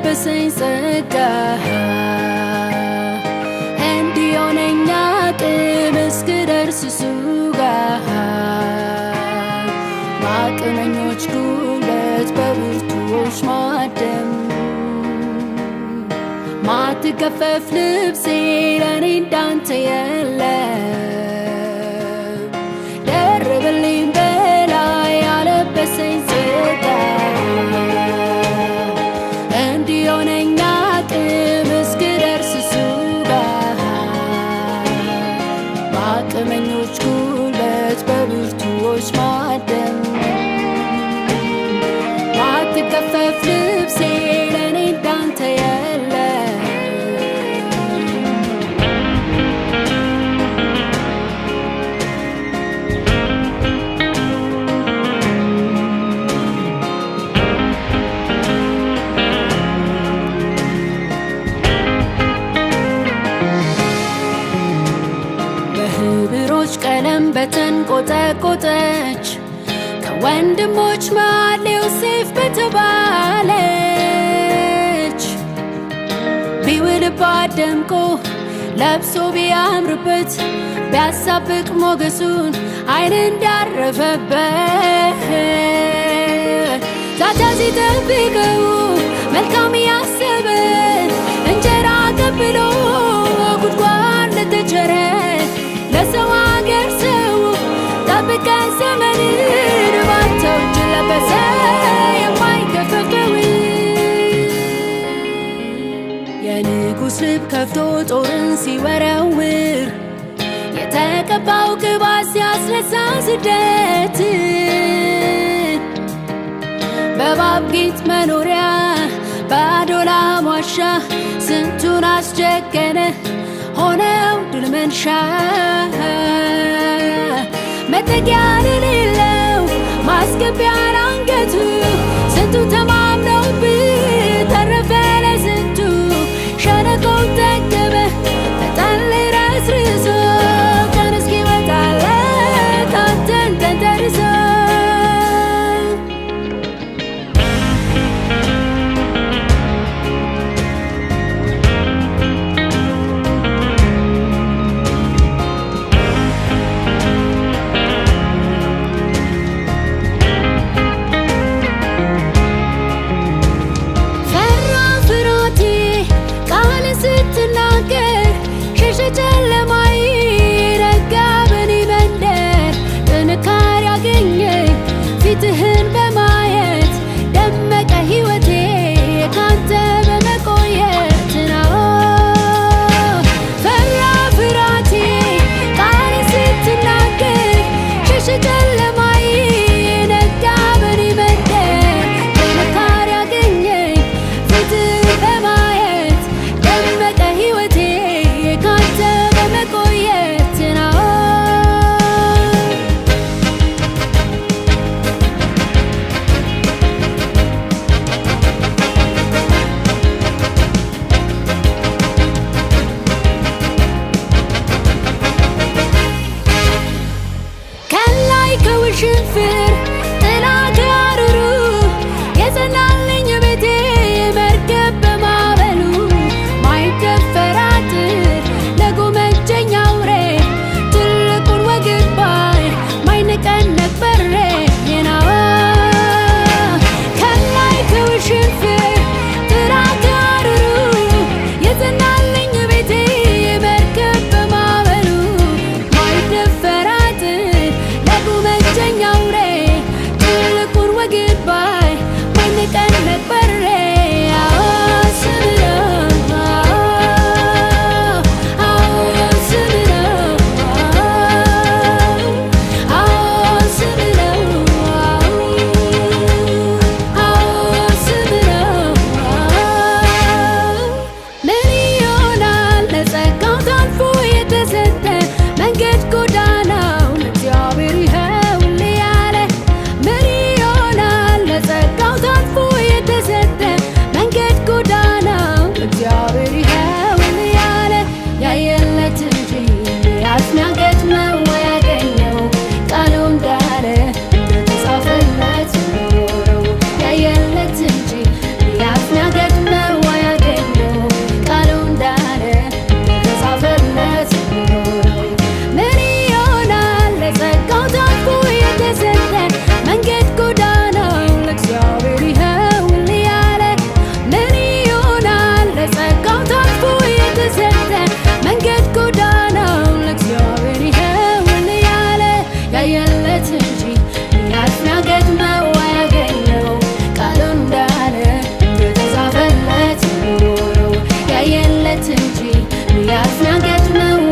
ያለበሰኝ ጸጋ እንዲሆነኝ አቅም እስክደርስ እሱ ጋር በአቅመኞች ጉልበት በብርቱዎች ማደም ማትገፈፍ ልብሴ ለኔ እንዳንተ የለም ደርብልኝ በላይ ያለበሰኝ ጸጋ እንዲሆነኝ አቅም እስክደርስ እሱ ጋር በአቅመኞች ጉልበት በብርቱዎች ማደም ማትገፈፍ ልብሴ ለኔ እንዳንተ የለም በህብሮች ቀለም በተንቆጠቆጠች ከወንድሞች መሃል ዮሴፍ በተባለች ቢውልባት ደምቆ ለብሶ ቢያምርበት ቢያሳብቅ ሞገሱን ዓይን እንዳረፈበት ዛቻ ሲጠብቀው መልካም ያሰበ እንጀራ ቀብሎ ጉድጓድ ለተቸረ ለሰው አገር ሰው ጠብቀ ዘመንን ባንተው እጅ ለበሰ የማይገፈፈው የንጉሥ ልብ ከፍቶ ጦርን ሲወረውር የተቀባው ቅባት ሲያስነሳ ስደት በእባብ ጌጥ መኖሪያ በአዶላም ዋሻ ስንቱን አስጀገነ ሆነው ድል መንሻ መጠጊያ የሌለው ማስገቢያ አንገቱ ስንቱ ተማምነውብህ ተረፈ ለስንቱ ሸለቆው ጠገበ በጠል ረስርሶ ቀን እስኪወጣለት አንተን ተንተርሶ እንጂ ያስናገት ነው